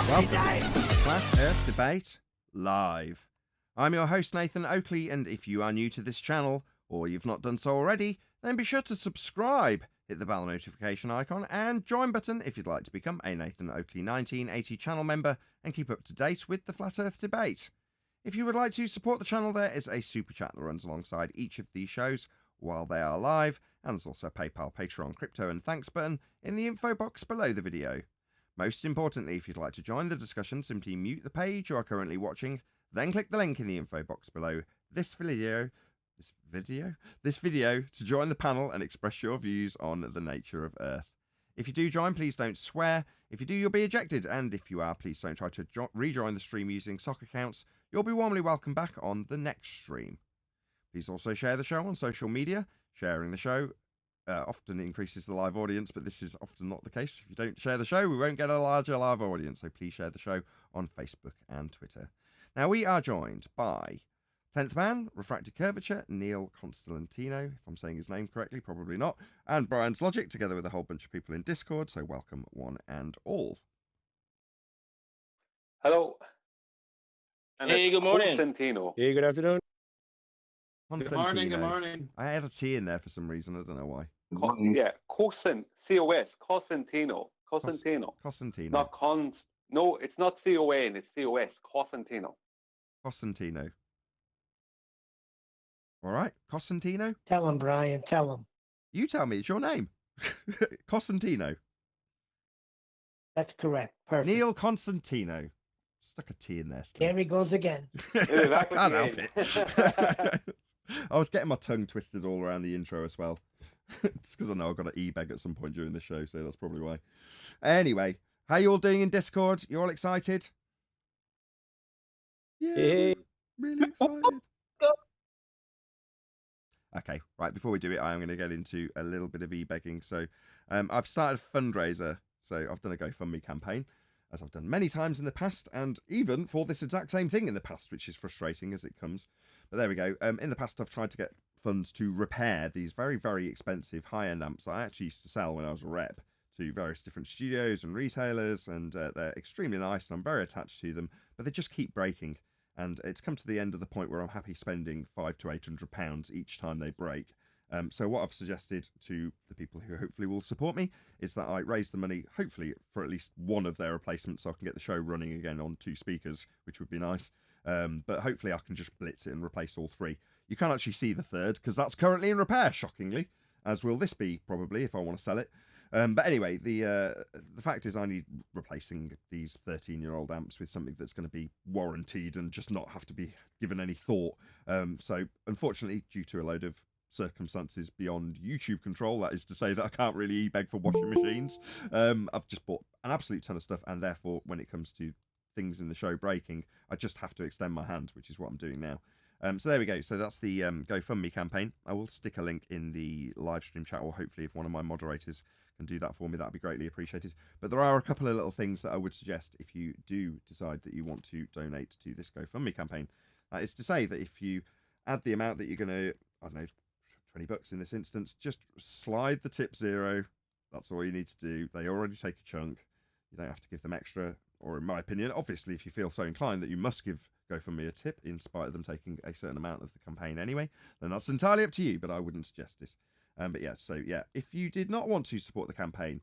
Welcome to Flat Earth Debate Live. I'm your host, Nathan Oakley, and if you are new to this channel, or you've not done so already, then be sure to subscribe, hit the bell notification icon, and join button if you'd like to become a Nathan Oakley 1980 channel member and keep up to date with the Flat Earth Debate. If you would like to support the channel, there is a super chat that runs alongside each of these shows while they are live, and there's also a PayPal, Patreon, crypto, and thanks button in the info box below the video. Most importantly, if you'd like to join the discussion, simply mute the page you are currently watching, then click the link in the info box below this video to join the panel and express your views on the nature of Earth. If you do join, please don't swear. If you do, you'll be ejected, and if you are, please don't try to rejoin the stream using sock accounts. You'll be warmly welcome back on the next stream. Please also share the show on social media. Sharing the show often increases the live audience, but this is often not the case. If you don't share the show, we won't get a larger live audience, so please share the show on Facebook and Twitter. Now, we are joined by 10th Man, Refracted Curvature, Neil Constantino, if I'm saying his name correctly, probably not, and Brian's Logic, together with a whole bunch of people in Discord, so welcome one and all. Hello. And hey, good morning. Constantino. Hey, good afternoon. Good morning, good morning. I had a T in there for some reason, I don't know why. Yeah, Cosentino. Cosentino. Cosentino. Not Cons. No, it's not C-O-N, it's C-O-S. Cosentino. Cosentino. All right, Cosentino? Tell him, Brian, tell him. You tell me, it's your name. Cosentino. That's correct. Perfect. Neil Constantino. Stuck a T in there still. There he goes again. I can't help it. I was getting my tongue twisted all around the intro as well. It's because I know I've got to e-beg at some point during the show, so that's probably why. Anyway, how you all doing in Discord? You all excited? Yeah, Hey. really excited. Okay, right, before we do it, I am going to get into a little bit of e-begging. So I've started a fundraiser, so I've done a GoFundMe campaign, as I've done many times in the past, and even for this exact same thing in the past, which is frustrating as it comes. But there we go. In the past, I've tried to get funds to repair these very, very expensive high-end amps that I actually used to sell when I was a rep to various different studios and retailers, and they're extremely nice, and I'm very attached to them, but they just keep breaking. And it's come to the end of the point where I'm happy spending £500 to £800 each time they break. So what I've suggested to the people who hopefully will support me is that I raise the money, hopefully, for at least one of their replacements so I can get the show running again on 2 speakers, which would be nice. But hopefully I can just blitz it and replace all 3. You can't actually see the third because that's currently in repair, shockingly, as will this be probably if I want to sell it. But anyway, the fact is I need replacing these 13-year-old amps with something that's going to be warranted and just not have to be given any thought. So unfortunately, due to a load of circumstances beyond YouTube control, that is to say that I can't really e-beg for washing machines, I've just bought an absolute ton of stuff, and therefore when it comes to things in the show breaking, I just have to extend my hand, which is what I'm doing now. So there we go. So that's the GoFundMe campaign. I will stick a link in the live stream chat, or hopefully if one of my moderators can do that for me, that'd be greatly appreciated. But there are a couple of little things that I would suggest if you do decide that you want to donate to this GoFundMe campaign. That is to say that if you add the amount that you're going to, I don't know, $20 in this instance, just slide the tip 0. That's all you need to do. They already take a chunk. You don't have to give them extra, or in my opinion, obviously, if you feel so inclined that you must give GoFundMe a tip in spite of them taking a certain amount of the campaign anyway, then that's entirely up to you, but I wouldn't suggest this. But yeah, so yeah, if you did not want to support the campaign,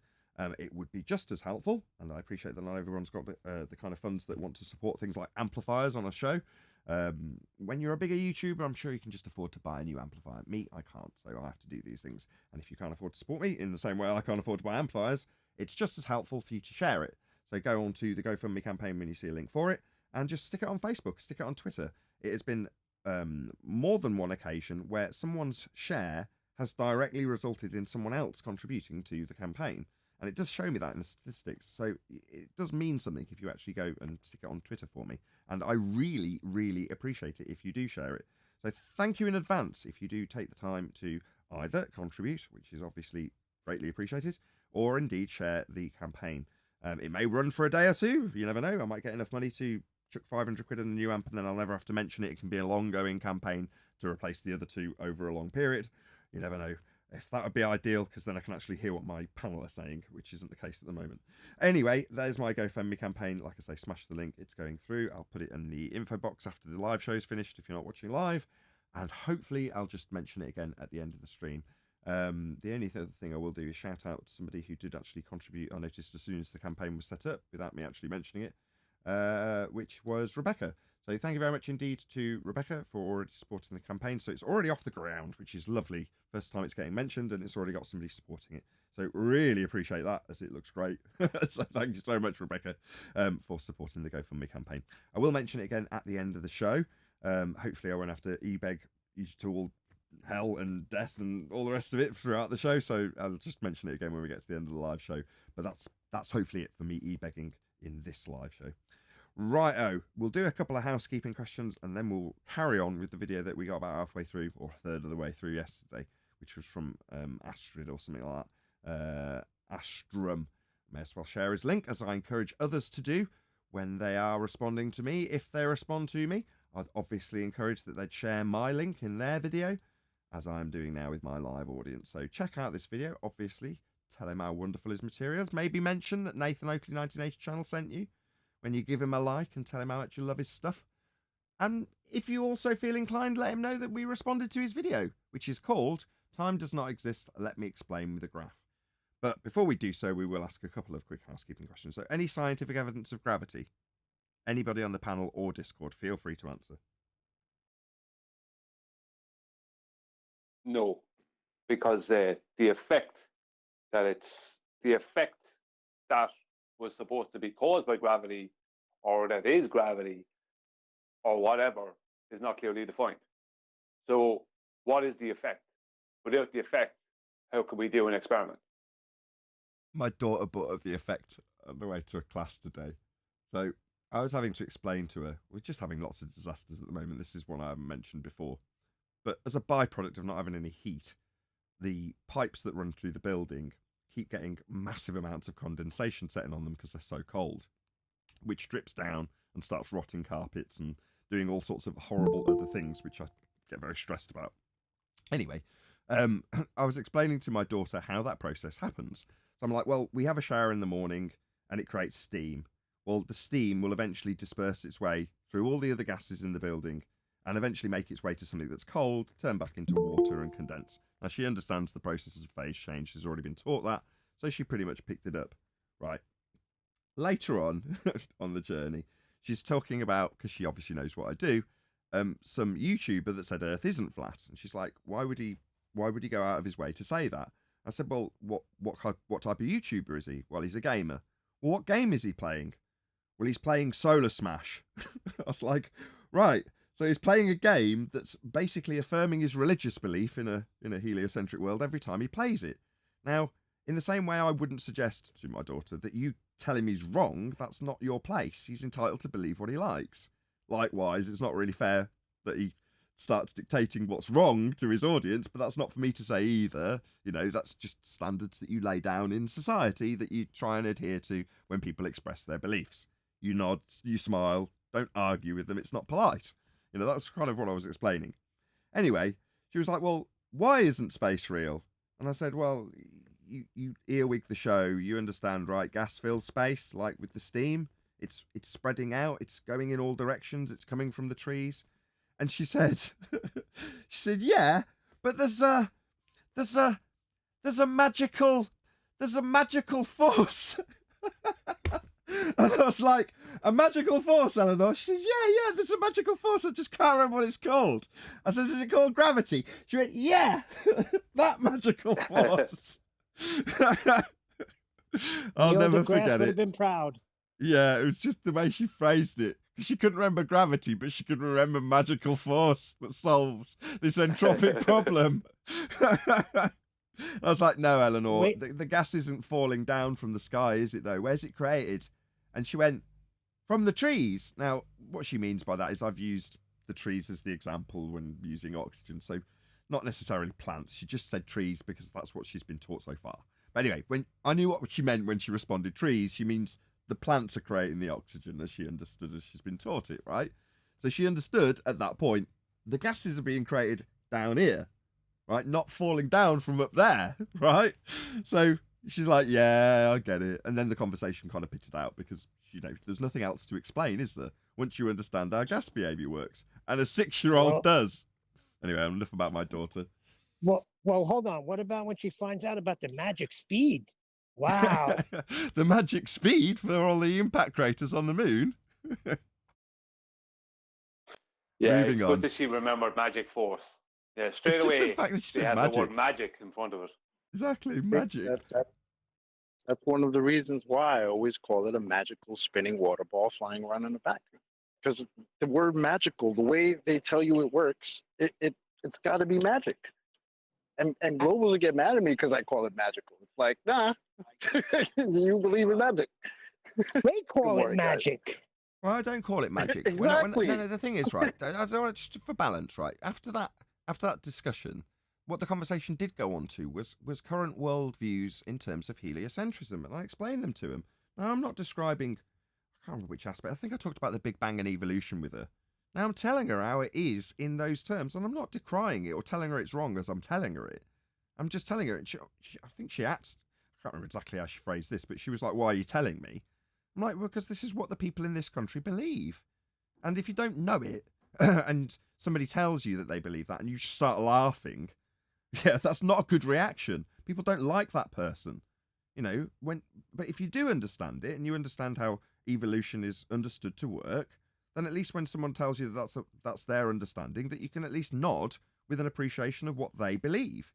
it would be just as helpful, and I appreciate that not everyone's got the kind of funds that want to support things like amplifiers on a show. When you're a bigger YouTuber, I'm sure you can just afford to buy a new amplifier. Me, I can't, so I have to do these things. And if you can't afford to support me in the same way I can't afford to buy amplifiers, it's just as helpful for you to share it. So go on to the GoFundMe campaign when you see a link for it, and just stick it on Facebook, stick it on Twitter. It has been more than one occasion where someone's share has directly resulted in someone else contributing to the campaign. And it does show me that in the statistics. So it does mean something if you actually go and stick it on Twitter for me. And I really, really appreciate it if you do share it. So thank you in advance if you do take the time to either contribute, which is obviously greatly appreciated, or indeed share the campaign. It may run for a day or 2. You never know. I might get enough money to chuck 500 quid in a new amp, and then I'll never have to mention it. It can be a long-going campaign to replace the other 2 over a long period. You never know. If that would be ideal, because then I can actually hear what my panel are saying, which isn't the case at the moment. Anyway, there's my GoFundMe campaign. Like I say, smash the link. It's going through. I'll put it in the info box after the live show is finished if you're not watching live. And hopefully I'll just mention it again at the end of the stream. The only other thing I will do is shout out to somebody who did actually contribute. I noticed as soon as the campaign was set up, without me actually mentioning it, which was Rebecca. So thank you very much indeed to Rebecca for already supporting the campaign. So it's already off the ground, which is lovely. First time it's getting mentioned, and it's already got somebody supporting it. So really appreciate that, as it looks great. So thank you so much, Rebecca, for supporting the GoFundMe campaign. I will mention it again at the end of the show. Hopefully I won't have to e-beg you to all hell and death and all the rest of it throughout the show. So I'll just mention it again when we get to the end of the live show. But that's hopefully it for me e-begging in this live show. Righto, we'll do a couple of housekeeping questions and then we'll carry on with the video that we got about halfway through, or a third of the way through yesterday, which was from Astrid or something like that. Astrum. May as well share his link, as I encourage others to do when they are responding to me. If they respond to me, I'd obviously encourage that they'd share my link in their video, as I'm doing now with my live audience. So check out this video, obviously. Tell him how wonderful his materials. Maybe mention that Nathan Oakley 1980 channel sent you when you give him a like, and tell him how much you love his stuff. And if you also feel inclined, let him know that we responded to his video, which is called Time Does Not Exist, Let Me Explain with a Graph. But before we do so, we will ask a couple of quick housekeeping questions. So any scientific evidence of gravity? Anybody on the panel or Discord, feel free to answer. No, because the effect that was supposed to be caused by gravity, or that is gravity, or whatever, is not clearly defined. So what is the effect? Without the effect, how can we do an experiment? My daughter brought up the effect on the way to a class today. So I was having to explain to her, we're just having lots of disasters at the moment. This is one I haven't mentioned before. But as a byproduct of not having any heat, the pipes that run through the building keep getting massive amounts of condensation setting on them because they're so cold, which drips down and starts rotting carpets and doing all sorts of horrible other things, which I get very stressed about. Anyway, I was explaining to my daughter how that process happens. So I'm like, well, we have a shower in the morning and it creates steam. Well, the steam will eventually disperse its way through all the other gases in the building and eventually make its way to something that's cold, turn back into water and condense. Now, she understands the process of phase change. She's already been taught that, so she pretty much picked it up. Right. Later on, on the journey, she's talking about, because she obviously knows what I do, some YouTuber that said Earth isn't flat. And she's like, why would he go out of his way to say that? I said, well, what type of YouTuber is he? Well, he's a gamer. Well, what game is he playing? Well, he's playing Solar Smash. I was like, right. So he's playing a game that's basically affirming his religious belief in a heliocentric world every time he plays it. Now, in the same way I wouldn't suggest to my daughter that you tell him he's wrong, that's not your place. He's entitled to believe what he likes. Likewise, it's not really fair that he starts dictating what's wrong to his audience, but that's not for me to say either. You know, that's just standards that you lay down in society that you try and adhere to when people express their beliefs. You nod, you smile, don't argue with them, it's not polite. You know, that's kind of what I was explaining. Anyway, she was like, well, why isn't space real? And I said, well, you earwig the show, you understand, right? Gas fills space, like with the steam. It's spreading out, it's going in all directions, it's coming from the trees. And she said, yeah, but there's a magical force. And I was like, a magical force, Eleanor? She says, yeah, there's a magical force. I just can't remember what it's called. I says, is it called gravity? She went, yeah, that magical force. I'll never forget would have it. been proud. Yeah, it was just the way she phrased it. She couldn't remember gravity, but she could remember magical force that solves this entropic problem. I was like, no, Eleanor, the gas isn't falling down from the sky, is it, though? Where's it created? And she went, from the trees. Now, what she means by that is I've used the trees as the example when using oxygen. So not necessarily plants. She just said trees because that's what she's been taught so far. But anyway, when I knew what she meant when she responded trees, she means the plants are creating the oxygen, as she understood as she's been taught it, right? So she understood at that point the gases are being created down here, right? Not falling down from up there, right? So she's like, yeah, I get it. And then the conversation kind of pitted out because, there's nothing else to explain, is there? Once you understand how gas behavior works. And a 6-year-old Well- does. Anyway, enough about my daughter. Well, hold on. What about when she finds out about the magic speed? Wow. The magic speed for all the impact craters on the moon. Yeah, Moving it's on. good that she remembered magic force. Yeah, It's straight just away the fact that she they said had the word magic. magic in front of it. Exactly, magic. That's one of the reasons why I always call it a magical spinning water ball flying around in a vacuum. Because the word magical, the way they tell you it works, it's got to be magic. And globals will get mad at me because I call it magical. It's like, nah, you believe in magic. They call Good it morning, guys. magic. Well, I don't call it magic. Exactly. No, the thing is, right, I don't want just for balance, right? After that discussion, what the conversation did go on to was current worldviews in terms of heliocentrism, and I explained them to him. Now, I'm not describing, I can't remember which aspect, I think I talked about the Big Bang and evolution with her. Now, I'm telling her how it is in those terms, and I'm not decrying it or telling her it's wrong as I'm telling her it. I'm just telling her, and I think she asked, I can't remember exactly how she phrased this, but she was like, why are you telling me? I'm like, well, because this is what the people in this country believe. And if you don't know it, and somebody tells you that they believe that, and you just start laughing, yeah, that's not a good reaction. People don't like that person. But if you do understand it, and you understand how evolution is understood to work, then at least when someone tells you that that's their understanding, that you can at least nod with an appreciation of what they believe,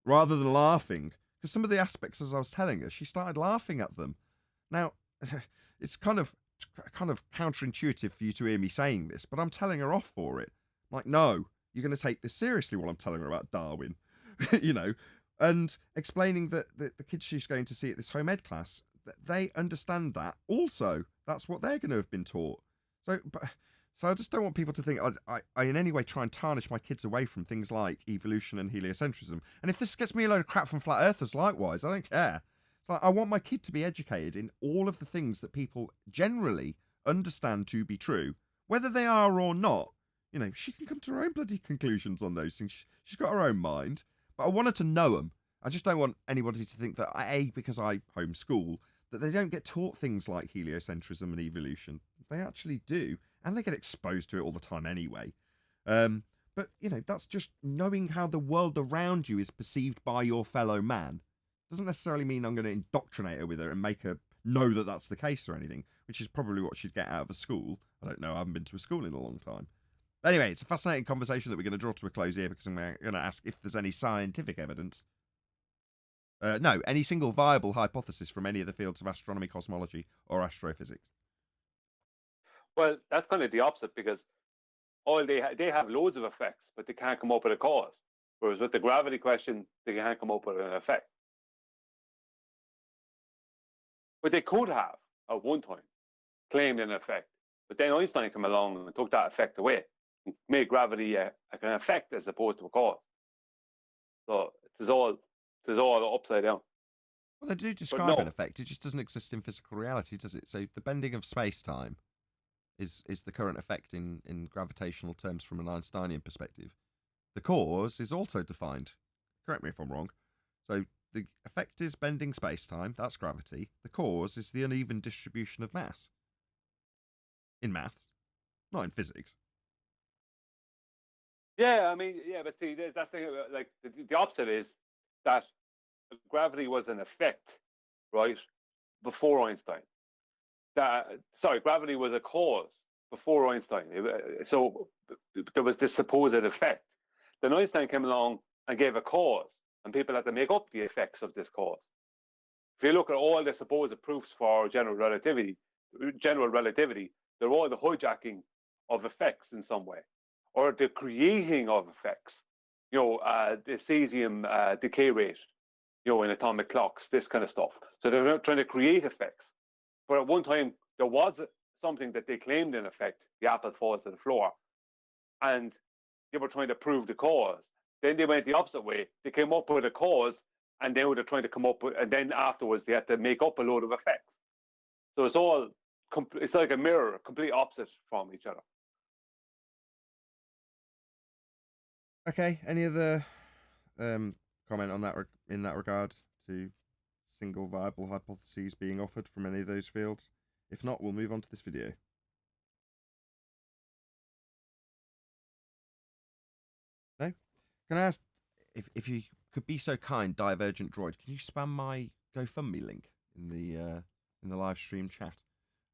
rather than laughing. Because some of the aspects, as I was telling her, she started laughing at them. Now, it's kind of counterintuitive for you to hear me saying this, but I'm telling her off for it. Like, no, you're going to take this seriously while I'm telling her about Darwin, and explaining that the kids she's going to see at this home ed class, they understand that also. That's what they're going to have been taught. So I just don't want people to think I in any way try and tarnish my kids away from things like evolution and heliocentrism. And if this gets me a load of crap from flat earthers, likewise, I don't care. It's like, I want my kid to be educated in all of the things that people generally understand to be true, whether they are or not. She can come to her own bloody conclusions on those things. She's got her own mind, but I want her to know them. I just don't want anybody to think that, because I homeschool, that they don't get taught things like heliocentrism and evolution. They actually do, and they get exposed to it all the time anyway. But, that's just knowing how the world around you is perceived by your fellow man. Doesn't necessarily mean I'm going to indoctrinate her with her and make her know that that's the case or anything, which is probably what she'd get out of a school. I don't know. I haven't been to a school in a long time. But anyway, it's a fascinating conversation that we're going to draw to a close here because I'm going to ask if there's any scientific evidence. No, any single viable hypothesis from any of the fields of astronomy, cosmology, or astrophysics. Well, that's kind of the opposite because they have loads of effects, but they can't come up with a cause. Whereas with the gravity question, they can't come up with an effect. But they could have, at one time, claimed an effect. But then Einstein came along and took that effect away and made gravity an effect as opposed to a cause. So it is all upside down. Well, they do describe an effect. It just doesn't exist in physical reality, does it? So the bending of space-time is the current effect in gravitational terms from an Einsteinian perspective. The cause is also defined. Correct me if I'm wrong. So the effect is bending space-time. That's gravity. The cause is the uneven distribution of mass. In maths, not in physics. Yeah, but see, that's the opposite is that gravity was an effect, right, before Einstein. Gravity was a cause before Einstein. So there was this supposed effect. Then Einstein came along and gave a cause, and people had to make up the effects of this cause. If you look at all the supposed proofs for general relativity, they're all the hijacking of effects in some way, or the creating of effects. The cesium decay rate, in atomic clocks, this kind of stuff. So they're trying to create effects. But at one time, there was something that they claimed in effect, the apple falls to the floor, and they were trying to prove the cause. Then they went the opposite way. They came up with a cause, and they were trying to come up with, and then afterwards they had to make up a load of effects. So it's like a mirror, complete opposite from each other. Okay, any other comment on that in that regard to single viable hypotheses being offered from any of those fields? If not, we'll move on to this video. No? Can I ask if you could be so kind, Divergent Droid, can you spam my GoFundMe link in the live stream chat?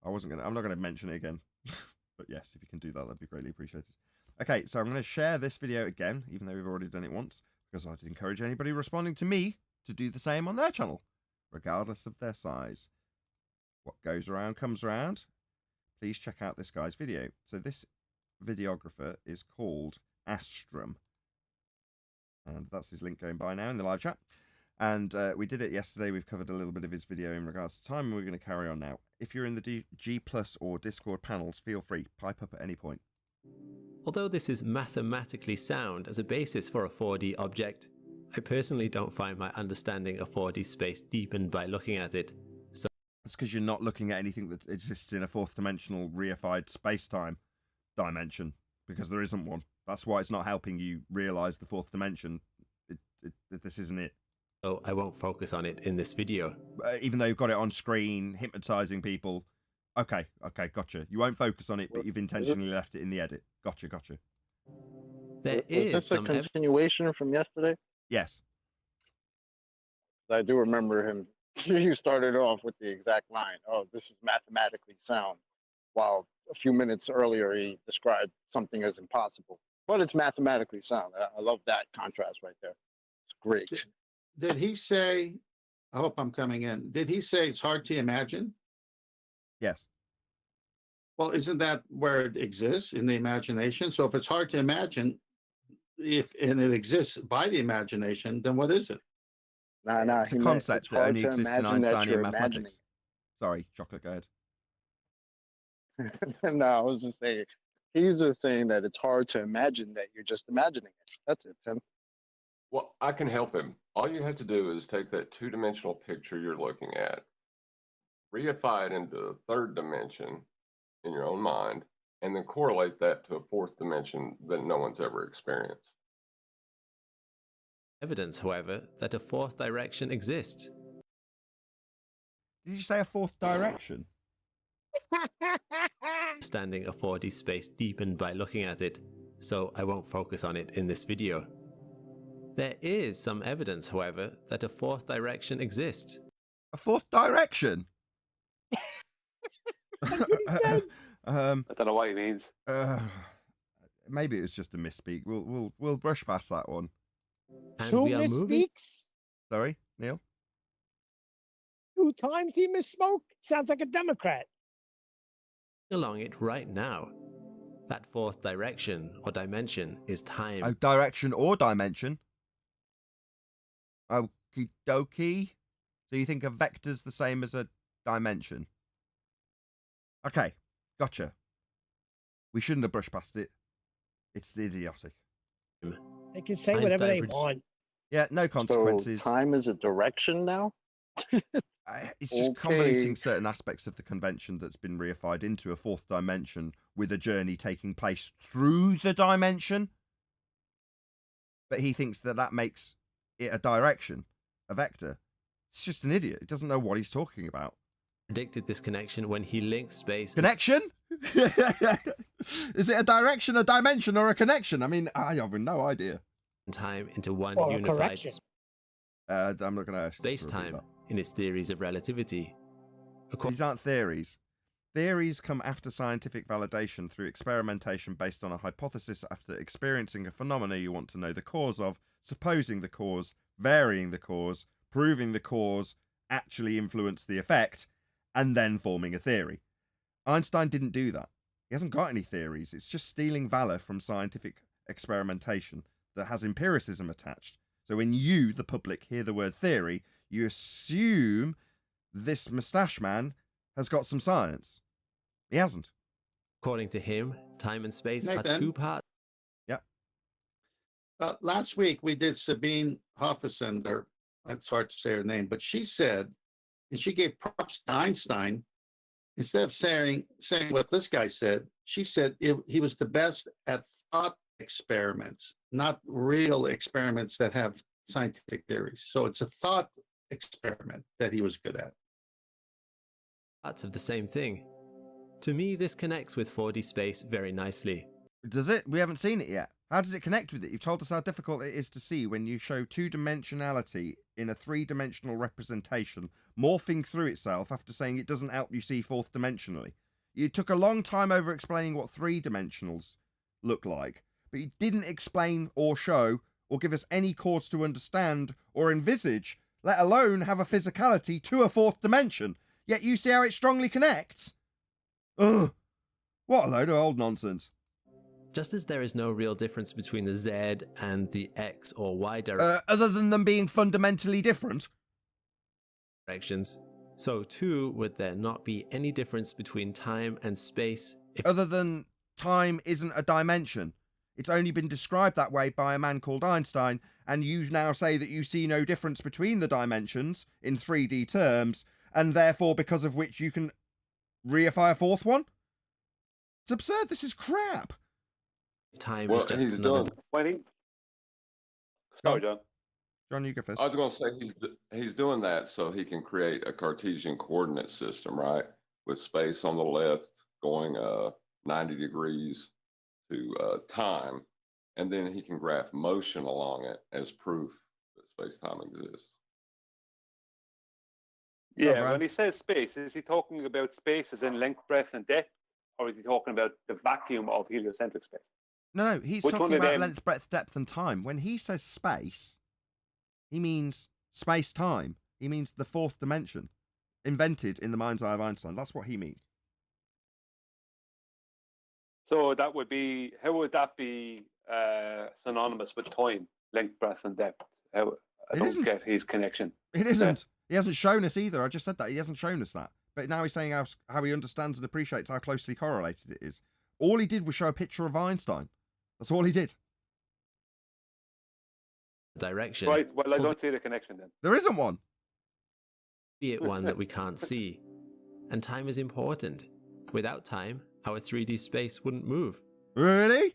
I'm not gonna mention it again. But yes, if you can do that, that'd be greatly appreciated. Okay, so I'm going to share this video again, even though we've already done it once, because I'd encourage anybody responding to me to do the same on their channel, regardless of their size. What goes around comes around. Please check out this guy's video. So this videographer is called Astrum. And that's his link going by now in the live chat. And we did it yesterday. We've covered a little bit of his video in regards to time, and we're going to carry on now. If you're in the G+ or Discord panels, feel free, pipe up at any point. Although this is mathematically sound as a basis for a 4D object, I personally don't find my understanding of 4D space deepened by looking at it. So it's because you're not looking at anything that exists in a fourth dimensional reified space-time dimension, because there isn't one. That's why it's not helping you realize the fourth dimension. This isn't it. So I won't focus on it in this video. Even though you've got it on screen, hypnotizing people. Okay, gotcha. You won't focus on it, but you've intentionally left it in the edit. Gotcha. There Was is this a some continuation from yesterday? Yes. I do remember him. You started off with the exact line, "Oh, this is mathematically sound," while a few minutes earlier he described something as impossible. But it's mathematically sound. I love that contrast right there. It's great. Did he say, I hope I'm coming in, did he say it's hard to imagine? Yes. Well, isn't that where it exists, in the imagination? So if it's hard to imagine, and it exists by the imagination, then what is it? Nah, It's a concept that only exists in Einsteinian mathematics. Sorry, Chocolate, go ahead. No, I was just saying, he's just saying that it's hard to imagine that you're just imagining it. That's it, Tim. Well, I can help him. All you have to do is take that two-dimensional picture you're looking at, reify it into a third dimension in your own mind, and then correlate that to a fourth dimension that no one's ever experienced. evidence, however, that a fourth direction exists. Did you say a fourth direction? Understanding a 4D space deepened by looking at it, so I won't focus on it in this video. There is some evidence, however, that a fourth direction exists. A fourth direction? That's what he said. I don't know what he means. Maybe it was just a misspeak. We'll brush past that one. And Two we are moving. misspeaks? Sorry, Neil? 2 times he misspoke? Sounds like a Democrat. Along it right now. That fourth direction or dimension is time. Oh, direction or dimension? Okie dokie. So you think a vector's the same as a dimension? Okay, gotcha. We shouldn't have brushed past it. It's idiotic. They can say whatever they Einstein want. Yeah, no consequences. So time is a direction now? It's just Okay. convoluting certain aspects of the convention that's been reified into a fourth dimension with a journey taking place through the dimension. But he thinks that that makes it a direction, a vector. It's just an idiot. He doesn't know what he's talking about. Predicted this connection when he linked space Connection? Is it a direction, a dimension, or a connection? I mean, I have no idea. and time into one Or a unified correction. I'm not going to ask. space-time in its theories of relativity. These aren't theories. Theories come after scientific validation through experimentation based on a hypothesis after experiencing a phenomena you want to know the cause of, supposing the cause, varying the cause, proving the cause actually influenced the effect, and then forming a theory. Einstein didn't do that. He hasn't got any theories. It's just stealing valor from scientific experimentation that has empiricism attached. So when you, the public, hear the word theory, you assume this moustache man has got some science. He hasn't. According to him, time and space are Nathan? two parts. Last week we did Sabine Hoffesender. It's hard to say her name, but she said, and she gave props to Einstein. Instead of saying what this guy said, she said he was the best at thought experiments, not real experiments that have scientific theories. So it's a thought experiment that he was good at. Parts of the same thing. To me, this connects with 4D space very nicely. Does it? We haven't seen it yet. How does it connect with it? You've told us how difficult it is to see when you show two-dimensionality in a three-dimensional representation morphing through itself after saying it doesn't help you see fourth dimensionally. You took a long time over explaining what three-dimensionals look like, but you didn't explain or show or give us any cause to understand or envisage, let alone have a physicality to a fourth dimension. Yet you see how it strongly connects? Ugh. What a load of old nonsense. Just as there is no real difference between the Z and the X or Y Other than them being fundamentally different? directions, so too would there not be any difference between time and space if Other than time isn't a dimension. It's only been described that way by a man called Einstein, and you now say that you see no difference between the dimensions in 3D terms, and therefore because of which you can reify a fourth one? It's absurd. This is crap. time Well, is just he's another done. When he... Sorry, John. John, you go first. I was going to say he's doing that so he can create a Cartesian coordinate system, right? With space on the left going 90 degrees to time, and then he can graph motion along it as proof that space-time exists. Yeah, Brian. when he says space, is he talking about space as in length, breadth, and depth, or is he talking about the vacuum of heliocentric space? No, he's Which one talking of about them- length, breadth, depth, and time. When he says space, he means space-time. He means the fourth dimension, invented in the mind's eye of Einstein. That's what he means. So that would be, how would that be synonymous with time, length, breadth, and depth? I It don't isn't. get his connection. It isn't. He hasn't shown us either. I just said that. He hasn't shown us that. But now he's saying how he understands and appreciates how closely correlated it is. All he did was show a picture of Einstein. That's all he did. direction, Right, well, I don't see the connection then. There isn't one. be it one that we can't see. And time is important. Without time, our 3D space wouldn't move. Really?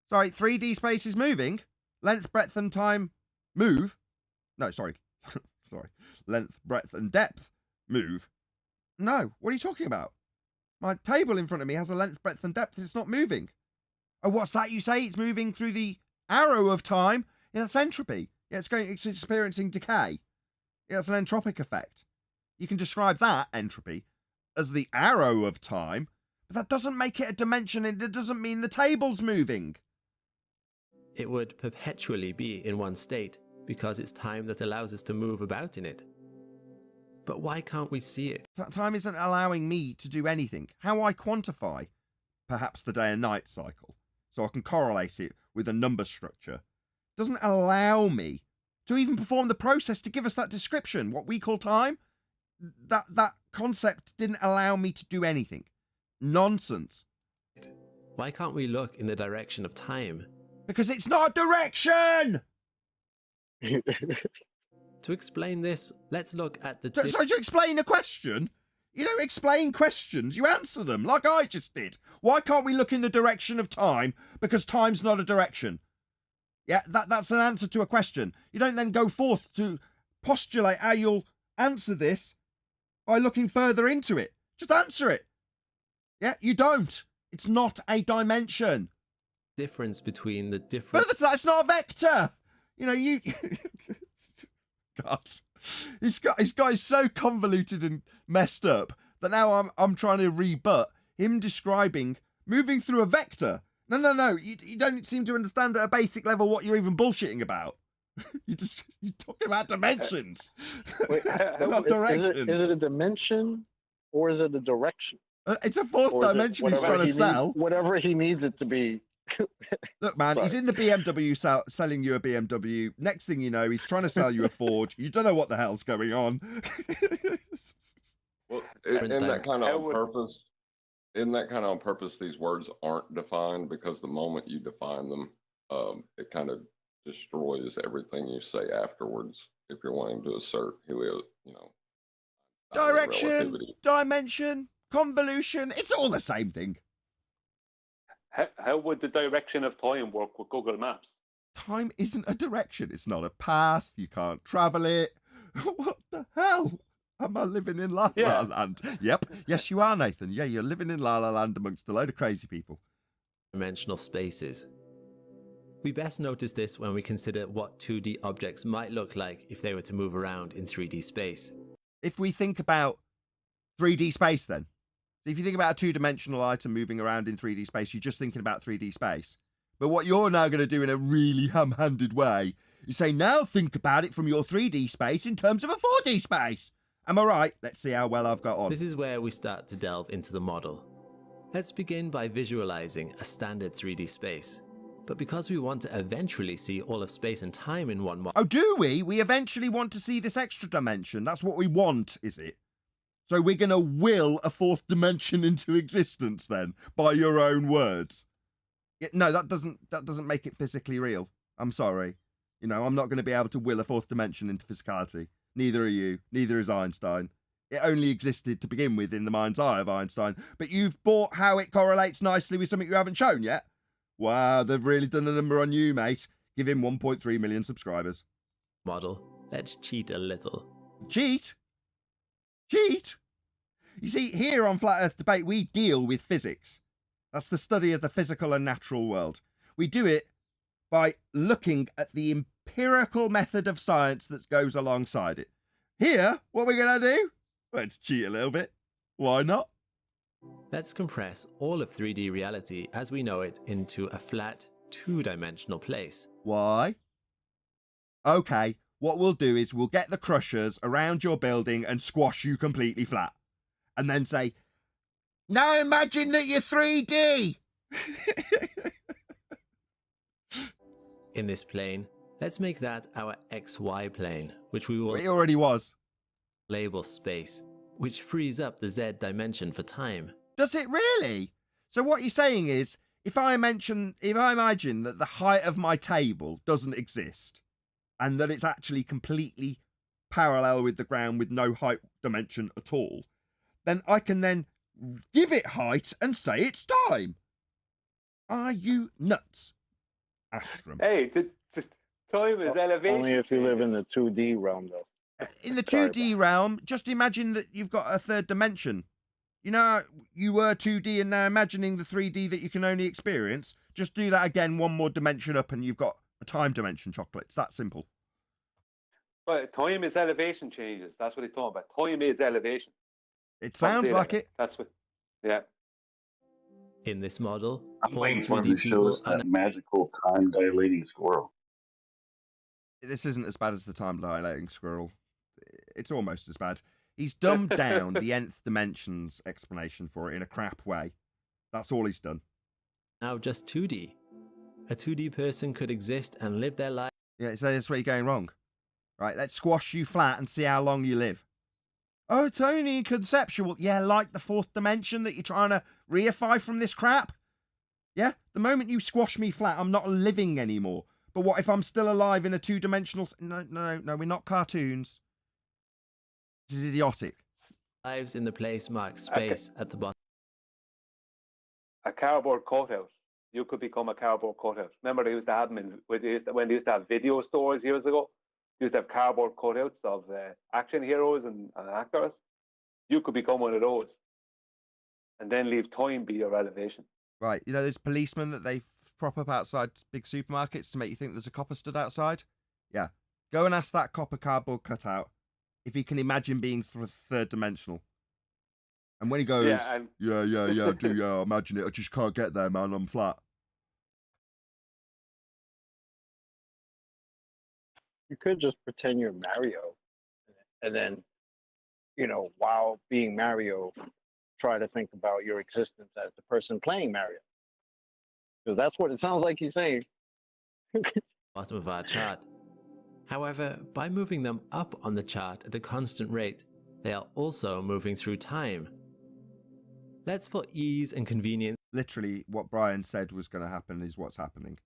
Sorry, 3D space is moving? Length, breadth, and time move? No, sorry. Sorry. Length, breadth, and depth move? No, what are you talking about? My table in front of me has a length, breadth, and depth. It's not moving. Oh, what's that you say? It's moving through the arrow of time? Yeah, that's entropy. Yeah, it's experiencing decay. Yeah, that's an entropic effect. You can describe that, entropy, as the arrow of time, but that doesn't make it a dimension, and it doesn't mean the table's moving. It would perpetually be in one state because it's time that allows us to move about in it. But why can't we see it? Time isn't allowing me to do anything. How I quantify, perhaps the day and night cycle, so I can correlate it with a number structure, doesn't allow me to even perform the process to give us that description, what we call time. That concept didn't allow me to do anything. Nonsense. Why can't we look in the direction of time? Because it's not direction! To explain this, let's look at the So to explain a question? You don't explain questions, you answer them, like I just did. Why can't we look in the direction of time? Because time's not a direction. Yeah, that's an answer to a question. You don't then go forth to postulate how you'll answer this by looking further into it. Just answer it. Yeah, you don't. It's not a dimension. difference between the different... Further to that, it's not a vector. You know, you... God. His guy is so convoluted and messed up that now I'm trying to rebut him describing moving through a vector. No. You don't seem to understand at a basic level what you're even bullshitting about. You're talking about dimensions. Wait, Not directions. Is it a dimension or is it a direction? It's a fourth Or is it dimension he's whatever trying to sell. Whatever he needs it to be. Look, man, he's Sorry. in the BMW selling you a BMW. Next thing you know, he's trying to sell you a Ford. You don't know what the hell's going on. Well, Different in type. that kind of I on would- purpose, in that kind of on purpose, these words aren't defined because the moment you define them, it kind of destroys everything you say afterwards. If you're wanting to assert who is, Direction, relativity. dimension, convolution. It's all the same thing. How would the direction of time work with Google Maps? time isn't a direction. It's not a path. You can't travel it. What the hell? Am I living in La La Land? Yep. Yes, you are, Nathan. Yeah, you're living in La La Land amongst a load of crazy people. Dimensional spaces. We best notice this when we consider what 2D objects might look like if they were to move around in 3D space. If we think about 3D space then, if you think about a two-dimensional item moving around in 3D space, you're just thinking about 3D space. But what you're now going to do in a really ham-handed way is say, now think about it from your 3D space in terms of a 4D space. Am I right? Let's see how well I've got on. This is where we start to delve into the model. Let's begin by visualizing a standard 3D space. But because we want to eventually see all of space and time in one model... Oh, do we? We eventually want to see this extra dimension. That's what we want, is it? So we're going to will a fourth dimension into existence then, by your own words. Yeah, no, that doesn't make it physically real. I'm sorry. You know, I'm not going to be able to will a fourth dimension into physicality. Neither are you. Neither is Einstein. It only existed to begin with in the mind's eye of Einstein. But you've bought how it correlates nicely with something you haven't shown yet. Wow, they've really done a number on you, mate. Give him 1.3 million subscribers. Model. Let's cheat a little. Cheat? Cheat? You see, here on Flat Earth Debate, we deal with physics. That's the study of the physical and natural world. We do it by looking at the empirical method of science that goes alongside it. Here, what we're going to do? Let's cheat a little bit. Why not? Let's compress all of 3D reality as we know it into a flat, two-dimensional place. Why? Okay, what we'll do is we'll get the crushers around your building and squash you completely flat. And then say, now imagine that you're 3D! In this plane, let's make that our XY plane, which we will It already was. label space, which frees up the Z dimension for time. Does it really? So what you're saying is, if I imagine that the height of my table doesn't exist, and that it's actually completely parallel with the ground with no height dimension at all, then I can then give it height and say it's time. Are you nuts, Astrum? Hey, time is elevation. Only if you live in the 2D realm, though. In the Sorry 2D realm, just imagine that you've got a third dimension. You know, you were 2D and now imagining the 3D that you can only experience. Just do that again, one more dimension up, and you've got a time dimension, chocolate. It's that simple. But time is elevation changes. That's what he's talking about. Time is elevation. It sounds like it. That's what, yeah. In this model, I'm all waiting for him 3D to show people us are that magical time dilating squirrel. This isn't as bad as the time dilating squirrel. It's almost as bad. He's dumbed down the nth dimensions explanation for it in a crap way. That's all he's done. now just 2D. A 2D person could exist and live their life. Yeah, so that's where you're going wrong. Right, let's squash you flat and see how long you live. Oh, it's only conceptual. Yeah, like the fourth dimension that you're trying to reify from this crap. Yeah, the moment you squash me flat, I'm not living anymore. But what if I'm still alive in a two-dimensional... No, we're not cartoons. This is idiotic. Lives in the place marked space at the bottom. A cardboard cutout. You could become a cardboard cutout. Remember they used to have them when they used to have video stores years ago? They used to have cardboard cutouts of action heroes and actors. You could become one of those. And then leave time be your elevation. Right, you know those policemen that they prop up outside big supermarkets to make you think there's a copper stood outside? Yeah. Go and ask that copper cardboard cutout if he can imagine being third dimensional. And when he goes, yeah, imagine it. I just can't get there, man. I'm flat. You could just pretend you're Mario, and then, while being Mario, try to think about your existence as the person playing Mario. Because that's what it sounds like he's saying. Bottom of our chart. However, by moving them up on the chart at a constant rate, they are also moving through time. Let's, for ease and convenience, literally what Brian said was going to happen is what's happening.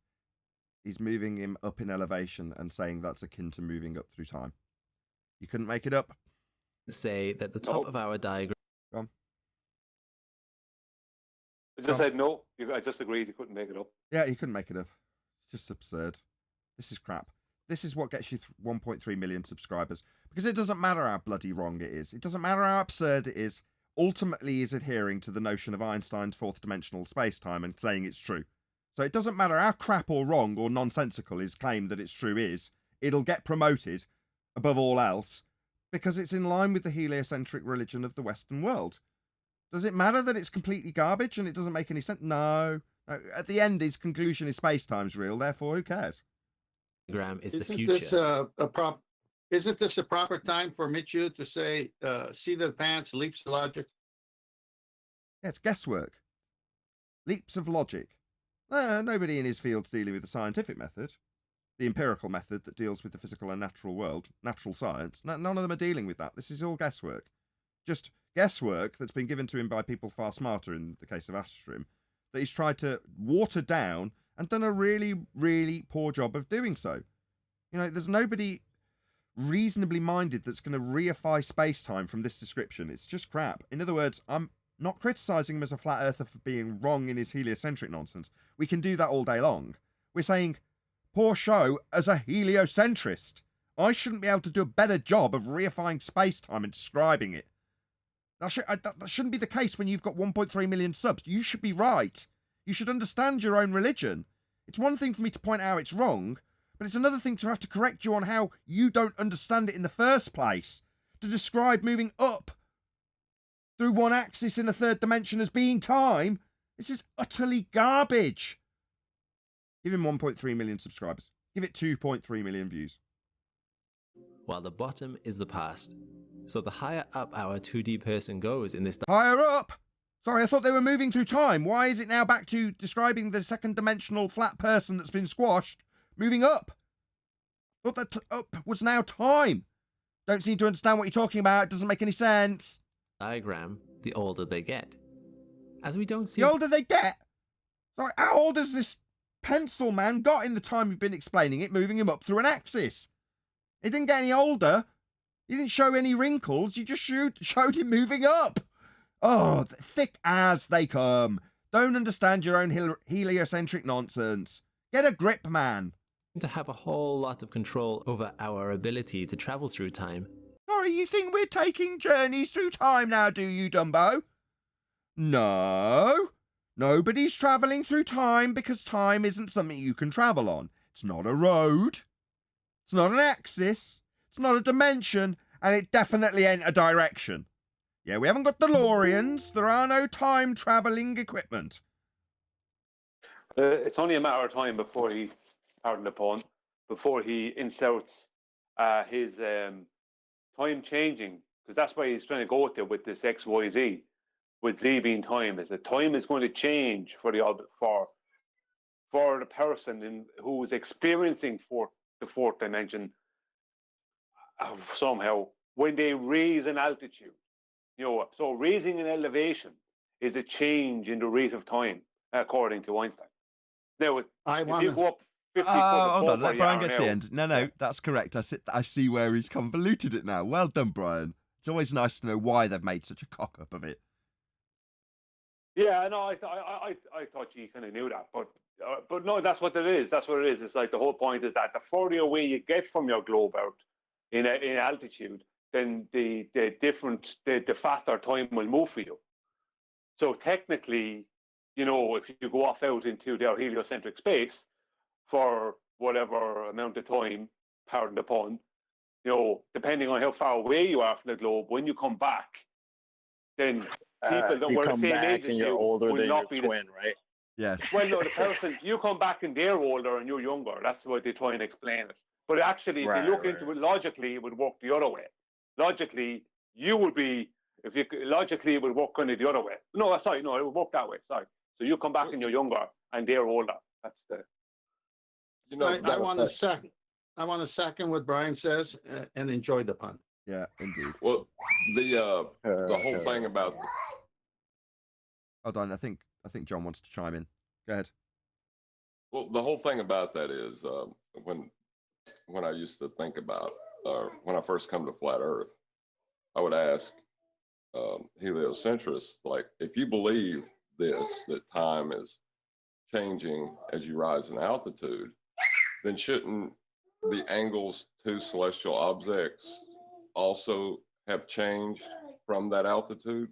He's moving him up in elevation and saying that's akin to moving up through time. You couldn't make it up? say that the top of our diagram... Go on. I just said no. I just agreed you couldn't make it up. Yeah, you couldn't make it up. It's just absurd. This is crap. This is what gets you 1.3 million subscribers. Because it doesn't matter how bloody wrong it is. It doesn't matter how absurd it is. Ultimately, he's adhering to the notion of Einstein's fourth-dimensional space-time and saying it's true. So it doesn't matter how crap or wrong or nonsensical his claim that it's true is. It'll get promoted above all else because it's in line with the heliocentric religion of the Western world. Does it matter that it's completely garbage and it doesn't make any sense? No. At the end, his conclusion is space-time's real, therefore who cares? Is the Isn't future. this Isn't this a proper time for Michu to say, see the pants, leaps of logic? Yeah, it's guesswork. Leaps of logic. Nobody in his field's dealing with the scientific method, the empirical method that deals with the physical and natural world, natural science. None of them are dealing with that. This is all guesswork. Just guesswork that's been given to him by people far smarter, in the case of Astrum, that he's tried to water down and done a really, really poor job of doing so. You know, there's nobody reasonably minded that's going to reify space-time from this description. It's just crap. In other words, I'm not criticising him as a flat earther for being wrong in his heliocentric nonsense. We can do that all day long. We're saying, poor show as a heliocentrist. I shouldn't be able to do a better job of reifying space-time and describing it. That shouldn't be the case when you've got 1.3 million subs. You should be right. You should understand your own religion. It's one thing for me to point out it's wrong, but it's another thing to have to correct you on how you don't understand it in the first place. To describe moving up through one axis in a third dimension as being time, this is utterly garbage. Give him 1.3 million subscribers. Give it 2.3 million views. While the bottom is the past. So the higher up our 2D person goes in this... Higher up? Sorry, I thought they were moving through time. Why is it now back to describing the second dimensional flat person that's been squashed moving up? I thought that up was now time. Don't seem to understand what you're talking about. It doesn't make any sense. Diagram, the older they get. As we don't see... The older they get? Sorry, how old has this pencil man got in the time you've been explaining it, moving him up through an axis? He didn't get any older. You didn't show any wrinkles. You just showed him moving up. Oh, thick as they come. Don't understand your own heliocentric nonsense. Get a grip, man. To have a whole lot of control over our ability to travel through time. Sorry, you think we're taking journeys through time now, do you, Dumbo? No. Nobody's travelling through time because time isn't something you can travel on. It's not a road. It's not an axis. It's not a dimension. And it definitely ain't a direction. Yeah, we haven't got DeLoreans. There are no time-travelling equipment. It's only a matter of time before he, pardon the pun, before he inserts his time changing, because that's why he's trying to go with this XYZ, with Z being time, is that time is going to change for the for the person who is experiencing the fourth dimension somehow when they raise an altitude. You know, so raising an elevation is a change in the rate of time, according to Einstein. Now, if you go up 50 foot hold on, above let where Brian you are get to the now- end. No, that's correct. I see where he's convoluted it now. Well done, Brian. It's always nice to know why they've made such a cock up of it. Yeah, no, I thought you kind of knew that, but no, that's what it is. That's what it is. It's like the whole point is that the further away you get from your globe out in altitude, then the faster time will move for you. So technically, you know, if you go off out into their heliocentric space for whatever amount of time, pardon the pun, you know, depending on how far away you are from the globe, when you come back, then people that you were the come same back age as and you're you older will than your not be twin, right? Yes. Well, no, the person, you come back and they're older and you're younger. That's what they try and explain it. But actually, if Right, you look right. into it logically, it would work the other way. Logically, you would be, logically, it would work kind of the other way. No, sorry, no, it would work that way. Sorry. So you come back and you're younger and they're older. That's the. You know, I want to second what Brian says and enjoy the pun. Yeah, indeed. well, the whole thing about Hold on, I think John wants to chime in. Go ahead. well, the whole thing about that is when I used to think about when I first come to flat Earth, I would ask heliocentrists, like, if you believe this, that time is changing as you rise in altitude, then shouldn't the angles to celestial objects also have changed from that altitude?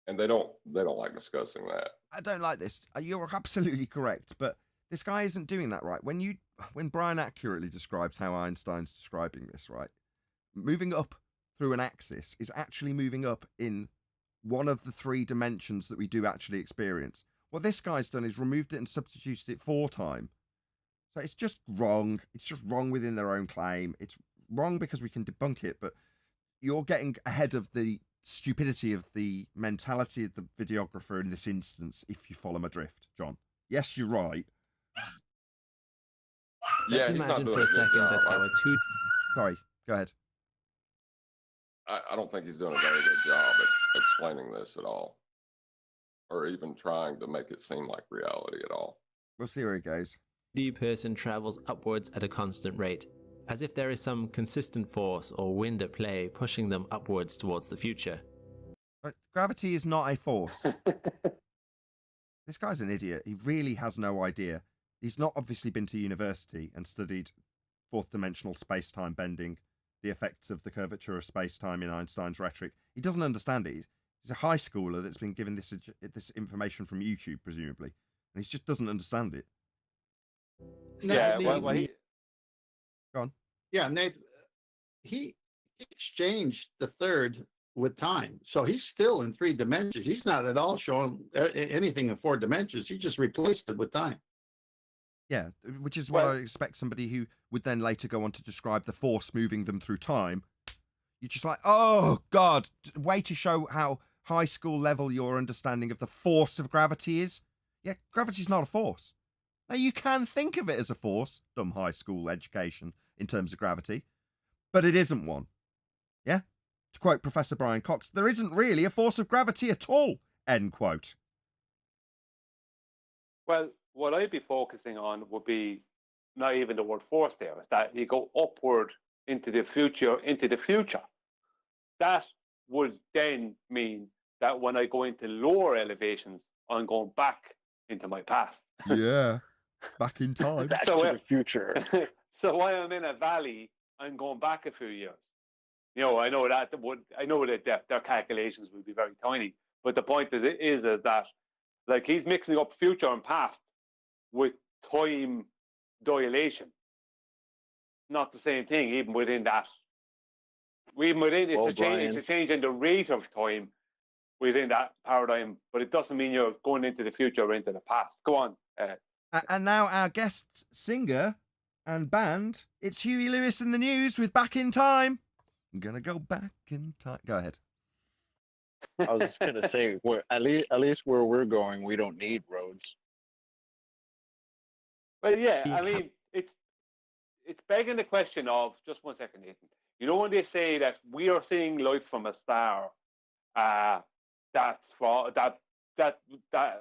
And they don't like discussing that. I don't like this. You're absolutely correct, but this guy isn't doing that right. When Brian accurately describes how Einstein's describing this, right, moving up through an axis is actually moving up in one of the three dimensions that we do actually experience. What this guy's done is removed it and substituted it for time. So it's just wrong. It's just wrong within their own claim. It's wrong because we can debunk it, but you're getting ahead of the stupidity of the mentality of the videographer in this instance, if you follow my drift, John. Yes, you're right. Let's imagine for a second that our two... Sorry, go ahead. I don't think he's doing a very good job at explaining this at all, or even trying to make it seem like reality at all. We'll see where it goes. The person travels upwards at a constant rate, as if there is some consistent force or wind at play pushing them upwards towards the future. But gravity is not a force. This guy's an idiot. He really has no idea. He's not obviously been to university and studied fourth dimensional space-time bending, the effects of the curvature of space-time in Einstein's rhetoric. He doesn't understand it. He's a high schooler that's been given this information from YouTube, presumably, and he just doesn't understand it. Sadly, Go on. Yeah, Nathan, he exchanged the third with time. So he's still in 3 dimensions. He's not at all showing anything in 4 dimensions. He just replaced it with time. Yeah, which is what I expect somebody who would then later go on to describe the force moving them through time. You're just like, oh, God, way to show how high school level your understanding of the force of gravity is. Yeah, gravity's not a force. Now, you can think of it as a force, dumb high school education in terms of gravity, but it isn't one. Yeah? To quote Professor Brian Cox, there isn't really a force of gravity at all, end quote. Well, what I'd be focusing on would be not even the word force there. It's that you go upward into the future. That would then mean that when I go into lower elevations, I'm going back into my past. Yeah, back in time. Back to the future. So while I'm in a valley, I'm going back a few years. You know, I know that their calculations would be very tiny, but the point is that like he's mixing up future and past with time dilation. Not the same thing, even within that. It's a change in the rate of time within that paradigm, but it doesn't mean you're going into the future or into the past. Go on. And now our guest singer and band, it's Huey Lewis and the News with Back in Time. I'm gonna go back in time. Go ahead. I was just gonna say, at least where we're going, we don't need roads. Well, yeah, I mean, it's begging the question of, just one second, Nathan. You know when they say that we are seeing light from a star that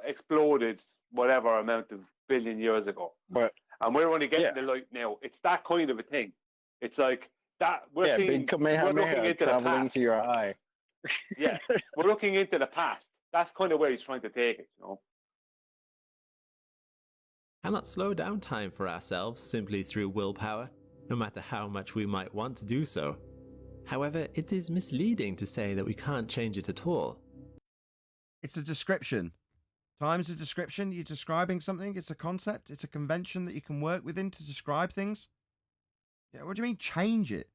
exploded whatever amount of billion years ago, and we're only getting the light now. It's that kind of a thing. It's like that we're looking into the past. To your eye. Yeah, we're looking into the past. That's kind of where he's trying to take it, you know. Cannot slow down time for ourselves simply through willpower, no matter how much we might want to do so. However, it is misleading to say that we can't change it at all. It's a description. Time's a description. You're describing something. It's a concept. It's a convention that you can work within to describe things. Yeah, what do you mean change it?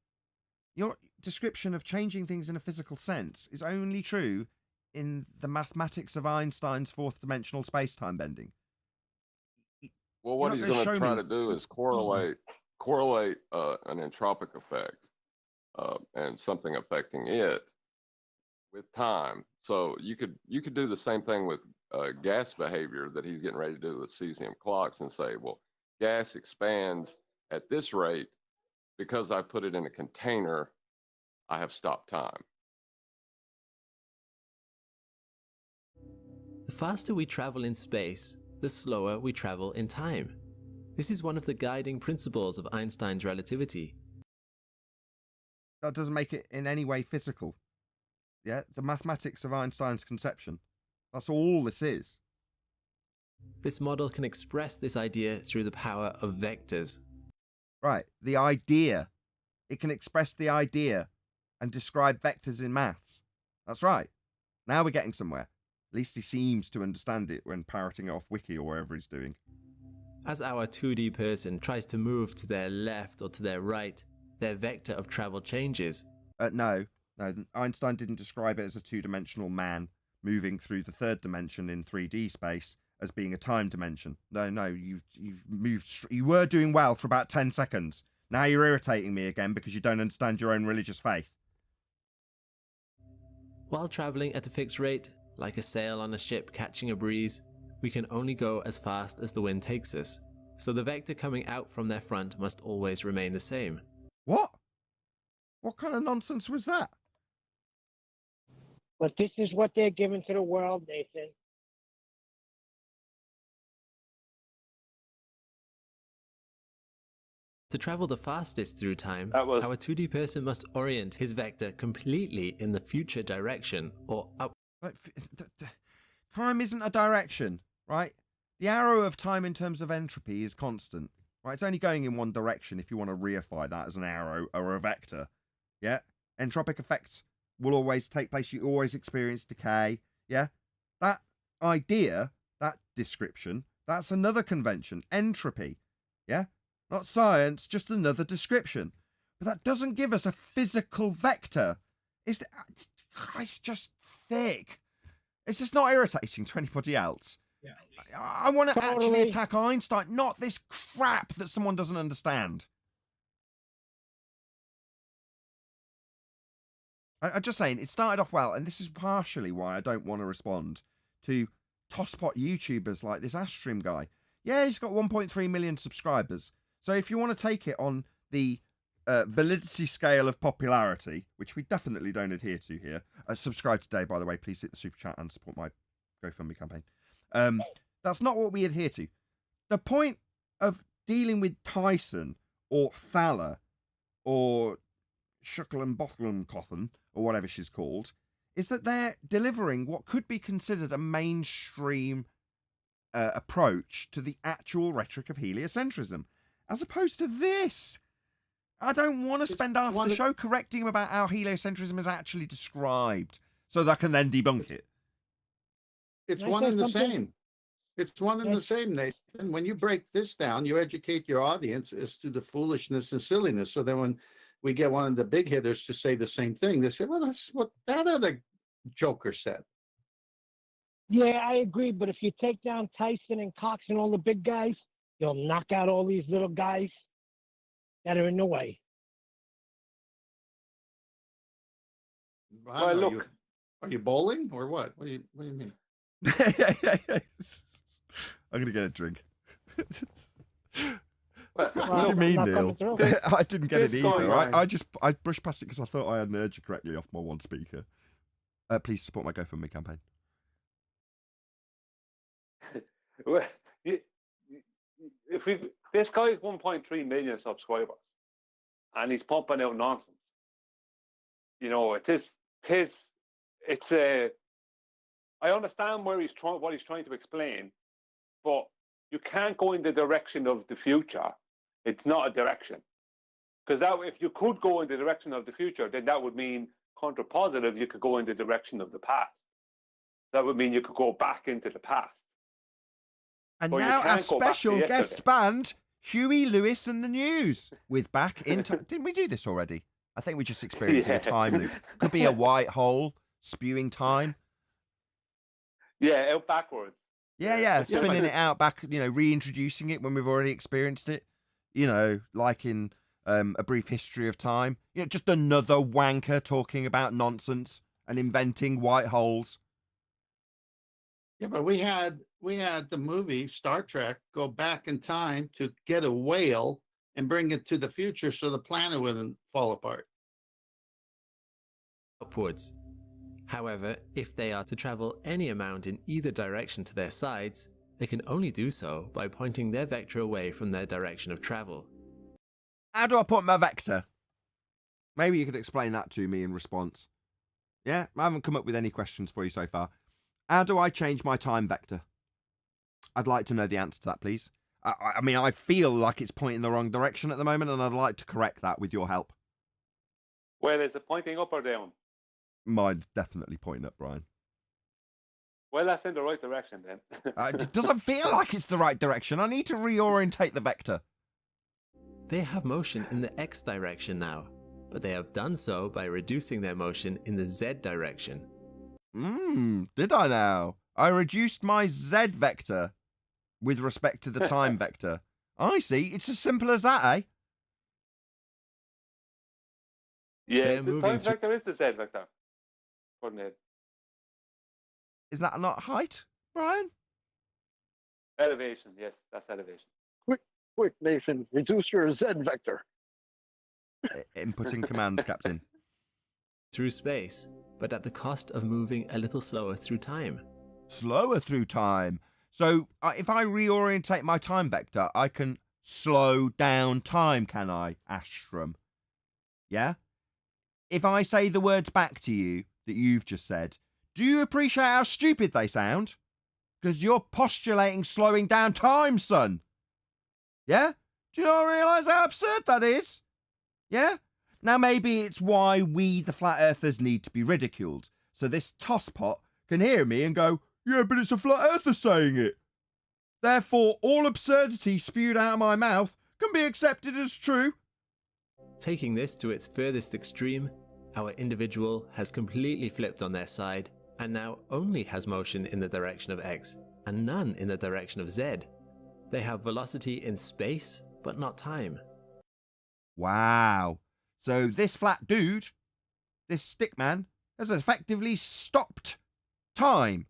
Your description of changing things in a physical sense is only true in the mathematics of Einstein's fourth dimensional space-time bending. Well, what he's going to try to do is correlate an entropic effect and something affecting it with time. So you could do the same thing with gas behavior that he's getting ready to do with cesium clocks and say, well, gas expands at this rate because I put it in a container. I have stopped time. The faster we travel in space, the slower we travel in time. This is one of the guiding principles of Einstein's relativity. That doesn't make it in any way physical. Yeah, the mathematics of Einstein's conception. That's all this is. This model can express this idea through the power of vectors. Right, the idea. It can express the idea and describe vectors in maths. That's right. Now we're getting somewhere. At least he seems to understand it when parroting it off Wiki or whatever he's doing. As our 2D person tries to move to their left or to their right, their vector of travel changes. No, Einstein didn't describe it as a two-dimensional man moving through the third dimension in 3D space as being a time dimension. No, you've moved. You were doing well for about 10 seconds. Now you're irritating me again because you don't understand your own religious faith. While traveling at a fixed rate, like a sail on a ship catching a breeze, we can only go as fast as the wind takes us. So the vector coming out from their front must always remain the same. What? What kind of nonsense was that? But this is what they're giving to the world, Nathan. To travel the fastest through time, That was- our 2D person must orient his vector completely in the future direction or up. Like, time isn't a direction, right? The arrow of time in terms of entropy is constant, right? It's only going in one direction if you want to reify that as an arrow or a vector, yeah? Entropic effects will always take place. You always experience decay, yeah? That idea, that description, that's another convention, entropy, yeah? Not science, just another description. But that doesn't give us a physical vector. It's just thick. It's just not irritating to anybody else. Yeah. I want to actually Totally. attack Einstein, not this crap that someone doesn't understand. I'm just saying, it started off well, and this is partially why I don't want to respond to tosspot YouTubers like this Astrum guy. Yeah, he's got 1.3 million subscribers. So if you want to take it on the validity scale of popularity, which we definitely don't adhere to here, subscribe today, by the way. Please hit the super chat and support my GoFundMe campaign. That's not what we adhere to. The point of dealing with Tyson or Thaler or Shuckle and Bothlam or whatever she's called is that they're delivering what could be considered a mainstream approach to the actual rhetoric of heliocentrism, as opposed to this. I don't want to spend half the show correcting him about how heliocentrism is actually described so that I can then debunk it. It's Can I one say and the something? same. It's one and the Yes. same, Nathan. When you break this down, you educate your audience as to the foolishness and silliness. So then when we get one of the big hitters to say the same thing, they say, well, that's what that other joker said. Yeah, I agree. But if you take down Tyson and Cox and all the big guys, you'll knock out all these little guys that are in the way. I Well, don't know, look. are you bowling or what? What do you mean? I'm going to get a drink. Well, What do Well, you mean, not Neil? coming through. I didn't get it It's going either. on. I brushed past it because I thought I hadn't heard you correctly off my one speaker. Please support my GoFundMe campaign. well, this guy's 1.3 million subscribers, and he's pumping out nonsense. You know, I understand what he's trying to explain, but you can't go in the direction of the future. It's not a direction, because if you could go in the direction of the future, then that would mean contrapositive. You could go in the direction of the past. That would mean you could go back into the past. And Well, you now our can't go back to special guest yesterday. band, Huey Lewis and the News, with Back into... Didn't we do this already? I think we're just experiencing a time loop. Could be a white hole, spewing time. Yeah, out backwards. Yeah, Yeah, spinning but- it out back, reintroducing it when we've already experienced it. Like in A Brief History of Time. Just another wanker talking about nonsense and inventing white holes. Yeah, but we had the movie Star Trek go back in time to get a whale and bring it to the future so the planet wouldn't fall apart. Upwards. However, if they are to travel any amount in either direction to their sides, they can only do so by pointing their vector away from their direction of travel. How do I put my vector? Maybe you could explain that to me in response. Yeah, I haven't come up with any questions for you so far. How do I change my time vector? I'd like to know the answer to that, please. I mean, I feel like it's pointing the wrong direction at the moment, and I'd like to correct that with your help. Well, is it pointing up or down? Mine's definitely pointing up, Brian. Well, that's in the right direction then. It doesn't feel like it's the right direction. I need to reorientate the vector. They have motion in the X direction now, but they have done so by reducing their motion in the Z direction. Did I now? I reduced my Z vector with respect to the time vector. I see. It's as simple as that, eh? Yeah, They're the moving time vector is the Z vector coordinate. Is that not height, Brian? Elevation, yes, that's elevation. Quick, Nathan, reduce your Z vector. Inputting commands, Captain. Through space, but at the cost of moving a little slower through time. Slower through time. So if I reorientate my time vector, I can slow down time, can I, Astrum? Yeah? If I say the words back to you that you've just said, do you appreciate how stupid they sound? Because you're postulating slowing down time, son. Yeah? Do you not realise how absurd that is? Yeah? Now maybe it's why we, the flat earthers, need to be ridiculed. So this tosspot can hear me and go, yeah, but it's a flat earther saying it. Therefore, all absurdity spewed out of my mouth can be accepted as true. Taking this to its furthest extreme, our individual has completely flipped on their side and now only has motion in the direction of X and none in the direction of Z. They have velocity in space, but not time. Wow. So this flat dude, this stickman, has effectively stopped time.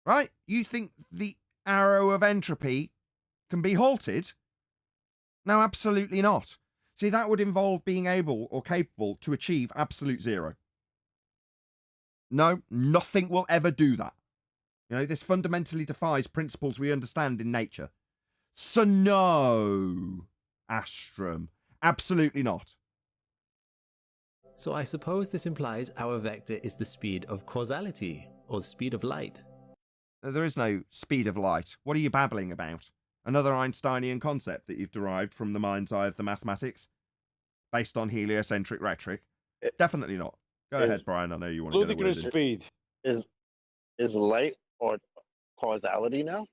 Right? You think the arrow of entropy can be halted? No, absolutely not. See, that would involve being able or capable to achieve absolute zero. No, nothing will ever do that. You know, this fundamentally defies principles we understand in nature. So no, Astrum, absolutely not. So I suppose this implies our vector is the speed of causality, or the speed of light. There is no speed of light. What are you babbling about? Another Einsteinian concept that you've derived from the mind's eye of the mathematics? Based on heliocentric rhetoric? Definitely not. Go ahead, Brian. I know you want to get a word Ludicrous in. speed. Is light or causality now?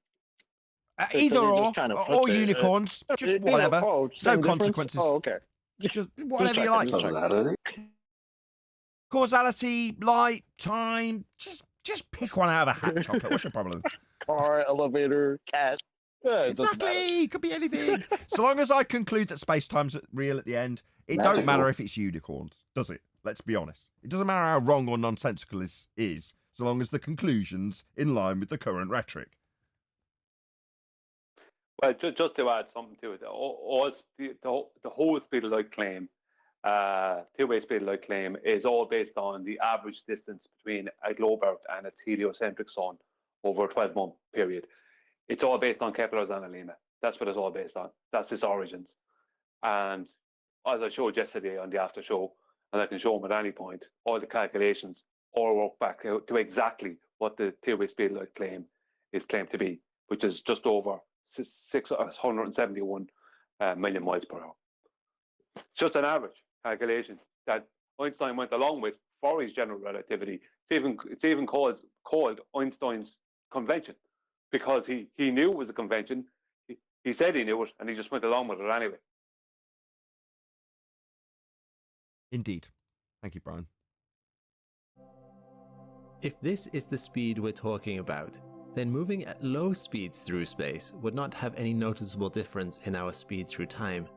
Either So you or, just kind of or flip it, unicorns, just you know, whatever. oh, No same difference? consequences. Oh, okay. Just whatever you like. Causality, light, time, just pick one out of a hat, Chocolate. What's your problem? Car, elevator, cat. Yeah, it doesn't matter. Exactly, could be anything. So long as I conclude that space-time's real at the end, it don't matter if it's unicorns, does it? Let's be honest. It doesn't matter how wrong or nonsensical this is, so long as the conclusion's in line with the current rhetoric. Well, just to add something to it, the whole speed of light claim, two-way speed of light claim, is all based on the average distance between a globe Earth and its heliocentric sun over a 12-month period. It's all based on Kepler's analemma. That's what it's all based on. That's its origins. And as I showed yesterday on the after show, and I can show them at any point, all the calculations all work back to exactly what the two-way speed of light claim is claimed to be, which is just over 671 million miles per hour. It's just an average calculation that Einstein went along with for his general relativity. It's even called Einstein's convention, because he knew it was a convention. He said he knew it, and he just went along with it anyway. Indeed. Thank you, Brian. If this is the speed we're talking about, then moving at low speeds through space would not have any noticeable difference in our speed through time.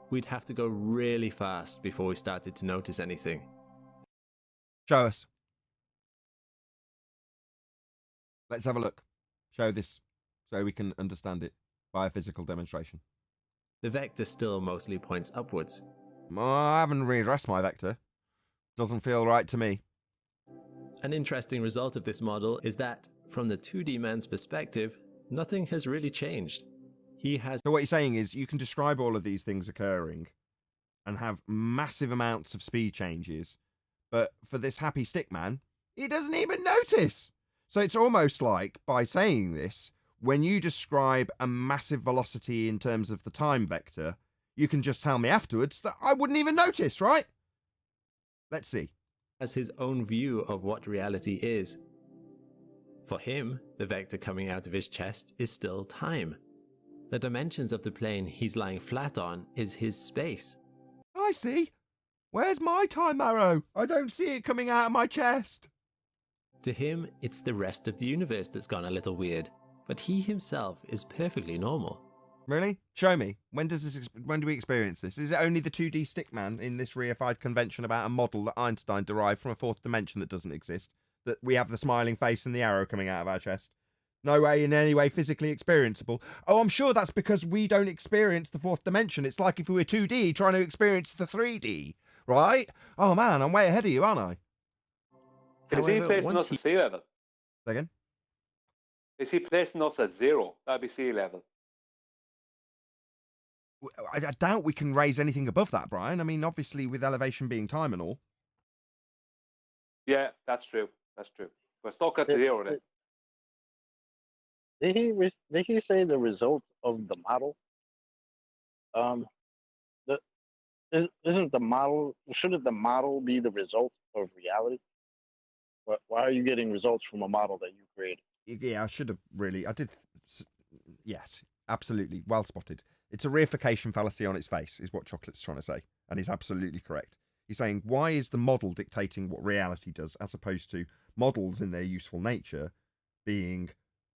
We'd have to go really fast before we started to notice anything. Show us. Let's have a look. Show this so we can understand it by a physical demonstration. The vector still mostly points upwards. I haven't readdressed my vector. Doesn't feel right to me. An interesting result of this model is that, from the 2D man's perspective, nothing has really changed. He has... So what you're saying is you can describe all of these things occurring and have massive amounts of speed changes, but for this happy stick man, he doesn't even notice. So it's almost like, by saying this, when you describe a massive velocity in terms of the time vector, you can just tell me afterwards that I wouldn't even notice, right? Let's see. Has his own view of what reality is. For him, the vector coming out of his chest is still time. The dimensions of the plane he's lying flat on is his space. I see. Where's my time arrow? I don't see it coming out of my chest. To him, it's the rest of the universe that's gone a little weird, but he himself is perfectly normal. Really? Show me. When do we experience this? Is it only the 2D stickman in this reified convention about a model that Einstein derived from a fourth dimension that doesn't exist? That we have the smiling face and the arrow coming out of our chest? No way in any way physically experienceable. Oh, I'm sure that's because we don't experience the fourth dimension. It's like if we were 2D trying to experience the 3D, right? Oh man, I'm way ahead of you, aren't I? Is he However, placing us at sea level? Again? Is he placing us at zero? That'd be sea level. I doubt we can raise anything above that, Brian. I mean, obviously with elevation being time and all. Yeah, that's true. That's true. We're stuck at zero then. Did he say the result of the model? Isn't the model? Shouldn't the model be the result of reality? Why are you getting results from a model that you created? Yeah, I should have really. I did. Yes, absolutely. Well spotted. It's a reification fallacy on its face, is what Chocolate's trying to say. And he's absolutely correct. He's saying, why is the model dictating what reality does, as opposed to models in their useful nature being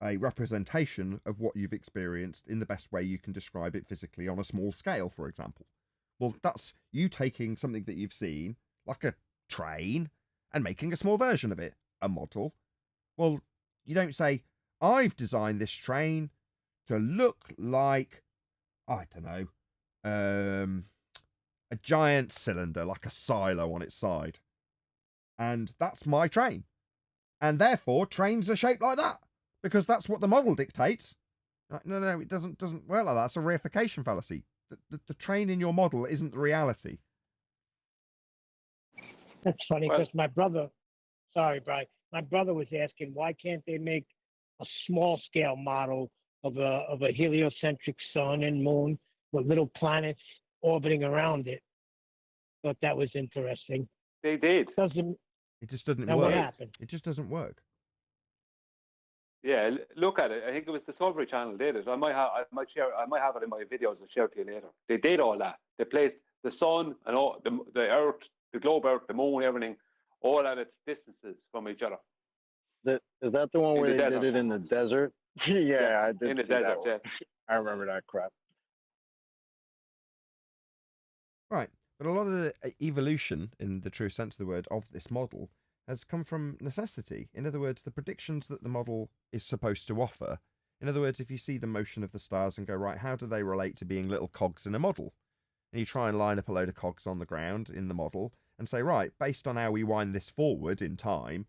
a representation of what you've experienced in the best way you can describe it physically on a small scale, for example? Well, that's you taking something that you've seen, like a train, and making a small version of it, a model. Well, you don't say, I've designed this train to look like, I don't know, a giant cylinder, like a silo on its side. And that's my train. And therefore, trains are shaped like that, because that's what the model dictates. No, it doesn't work like that. It's a reification fallacy. The train in your model isn't the reality. That's funny because my brother, sorry, Brian, my brother was asking why can't they make a small scale model of a heliocentric sun and moon with little planets orbiting around it. Thought that was interesting. They did. It just doesn't Now work. what happened? It just doesn't work. Yeah, look at it. I think it was Discovery Channel did it. I might have it in my videos. I'll share it to you later. They did all that. They placed the sun and all the Earth, the globe Earth, the moon, everything, all at its distances from each other. Is that the one where they did it in the desert? Yeah, I did. In the see desert, that one. yeah. I remember that crap. Right. But a lot of the evolution, in the true sense of the word, of this model has come from necessity. In other words, the predictions that the model is supposed to offer. In other words, if you see the motion of the stars and go, right, how do they relate to being little cogs in a model? And you try and line up a load of cogs on the ground in the model and say, right, based on how we wind this forward in time,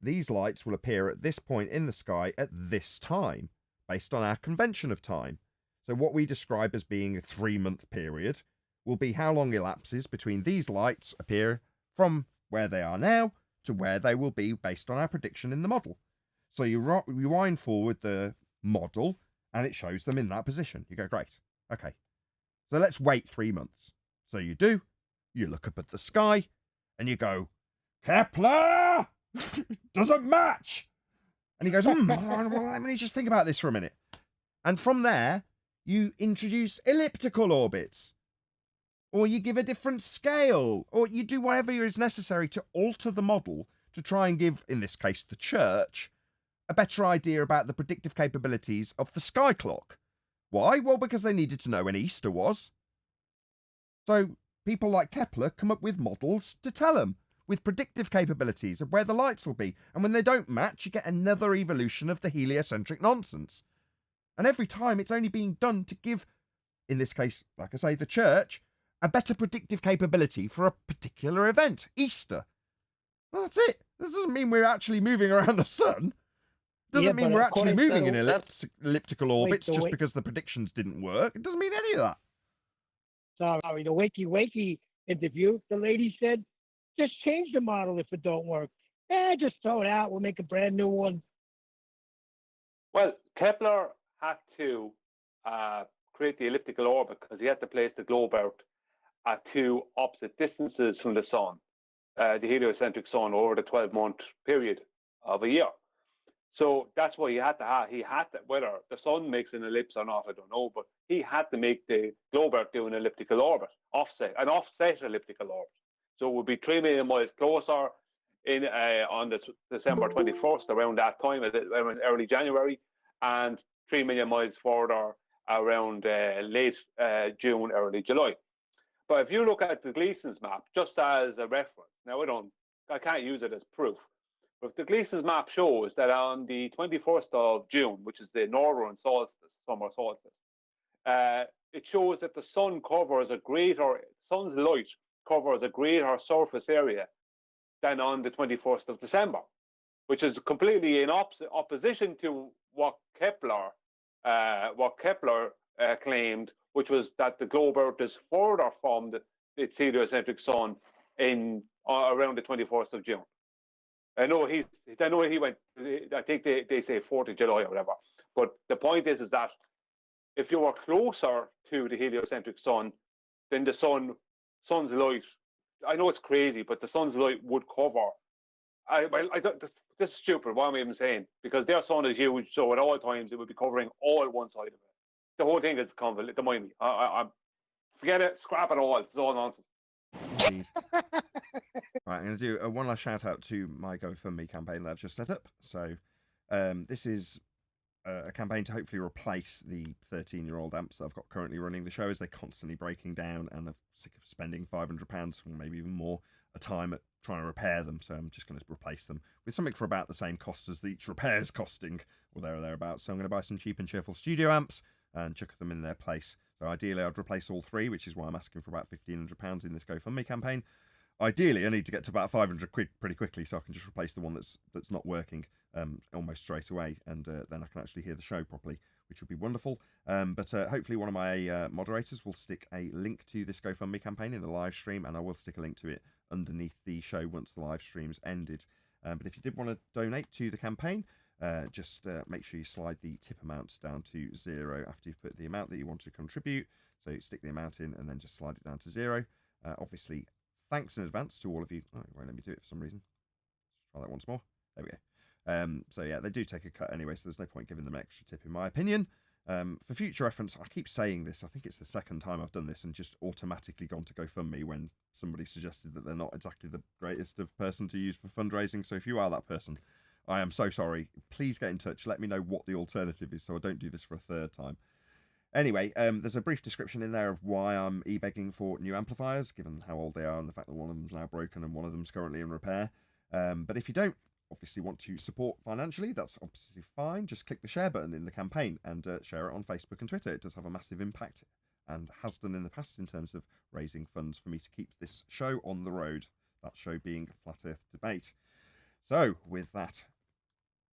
these lights will appear at this point in the sky at this time, based on our convention of time. So what we describe as being a 3-month period will be how long elapses between these lights appear from where they are now to where they will be based on our prediction in the model. So you rewind forward the model and it shows them in that position. You go, great. Okay. So let's wait 3 months. So you do. You look up at the sky and you go, Kepler! Doesn't match! And he goes, well, let me just think about this for a minute. And from there, you introduce elliptical orbits. Or you give a different scale. Or you do whatever is necessary to alter the model to try and give, in this case, the church, a better idea about the predictive capabilities of the sky clock. Why? Well, because they needed to know when Easter was. So people like Kepler come up with models to tell them, with predictive capabilities of where the lights will be. And when they don't match, you get another evolution of the heliocentric nonsense. And every time it's only being done to give, in this case, like I say, the church, a better predictive capability for a particular event, Easter. Well, that's it. That doesn't mean we're actually moving around the sun. Doesn't mean we're actually moving in elliptical orbits just because the predictions didn't work. It doesn't mean any of that. Sorry, the wakey interview, the lady said, just change the model if it don't work. Just throw it out. We'll make a brand new one. Well, Kepler had to create the elliptical orbit because he had to place the globe out at two opposite distances from the sun, the heliocentric sun, over the 12-month period of a year. So that's why he had to, whether the sun makes an ellipse or not, I don't know, but he had to make the globe Earth do an elliptical orbit, an offset elliptical orbit. So it would be 3 million miles closer on the December 21st, around that time, around early January, and 3 million miles further around late June, early July. But if you look at the Gleason's map, just as a reference, now I can't use it as proof, but the Gleason's map shows that on the 21st of June, which is the northern solstice, summer solstice, it shows that the sun's light covers a greater surface area than on the 21st of December, which is completely in opposition to what Kepler claimed, which was that the globe Earth is further from its heliocentric sun around the 21st of June. I know he went, I think they say 4th of July or whatever. But the point is that if you were closer to the heliocentric sun, then the sun's light, I know it's crazy, but the sun's light would cover. This is stupid. What am I even saying? Because their sun is huge, so at all times it would be covering all one side of it. The whole thing is convoluted. Don't mind me. Forget it. Scrap it all. It's all nonsense. Indeed. Right, I'm going to do one last shout out to my GoFundMe campaign that I've just set up. So this is a campaign to hopefully replace the 13-year-old amps that I've got currently running the show, as they're constantly breaking down, and I'm sick of spending £500 or maybe even more a time at trying to repair them. So I'm just going to replace them with something for about the same cost as each repair is costing, or there or thereabouts. So I'm going to buy some cheap and cheerful studio amps and chuck them in their place. So ideally I'd replace all three, which is why I'm asking for about £1,500 in this GoFundMe campaign. Ideally, I need to get to about 500 quid pretty quickly, so I can just replace the one that's not working almost straight away, and then I can actually hear the show properly, which would be wonderful. But hopefully one of my moderators will stick a link to this GoFundMe campaign in the live stream, and I will stick a link to it underneath the show once the live stream's ended. But if you did want to donate to the campaign, just make sure you slide the tip amount down to 0 after you've put the amount that you want to contribute. So stick the amount in and then just slide it down to 0. Obviously, thanks in advance to all of you. Oh, it won't let me do it for some reason. Let's try that once more. There we go. So yeah, they do take a cut anyway, so there's no point giving them an extra tip in my opinion. For future reference, I keep saying this, I think it's the second time I've done this and just automatically gone to GoFundMe when somebody suggested that they're not exactly the greatest of person to use for fundraising. So if you are that person, I am so sorry. Please get in touch. Let me know what the alternative is so I don't do this for a third time. Anyway, there's a brief description in there of why I'm e-begging for new amplifiers, given how old they are and the fact that one of them's now broken and one of them's currently in repair. But if you don't obviously want to support financially, that's obviously fine. Just click the share button in the campaign and share it on Facebook and Twitter. It does have a massive impact and has done in the past in terms of raising funds for me to keep this show on the road, that show being Flat Earth Debate. So with that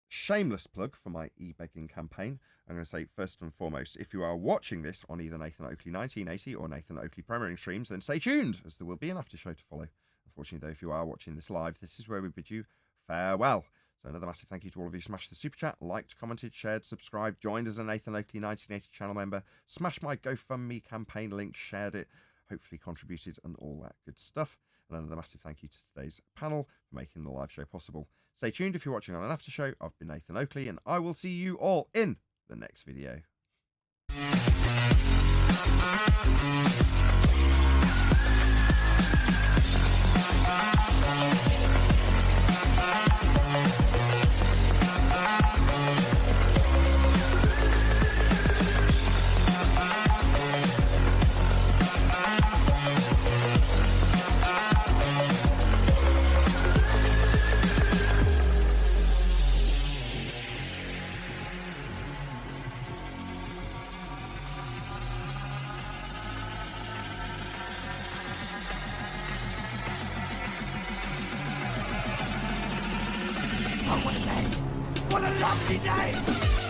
shameless plug for my e-begging campaign, I'm going to say first and foremost, if you are watching this on either Nathan Oakley 1980 or Nathan Oakley premiering streams, then stay tuned, as there will be an after show to follow. Unfortunately though, if you are watching this live, this is where we bid you farewell. So another massive thank you to all of you. Smash the super chat, liked, commented, shared, subscribed, joined as a Nathan Oakley 1980 channel member, smashed my GoFundMe campaign link, shared it, hopefully contributed, and all that good stuff. And another massive thank you to today's panel for making the live show possible. Stay tuned if you're watching on an after show. I've been Nathan Oakley, and I will see you all in the next video. What a lovely day!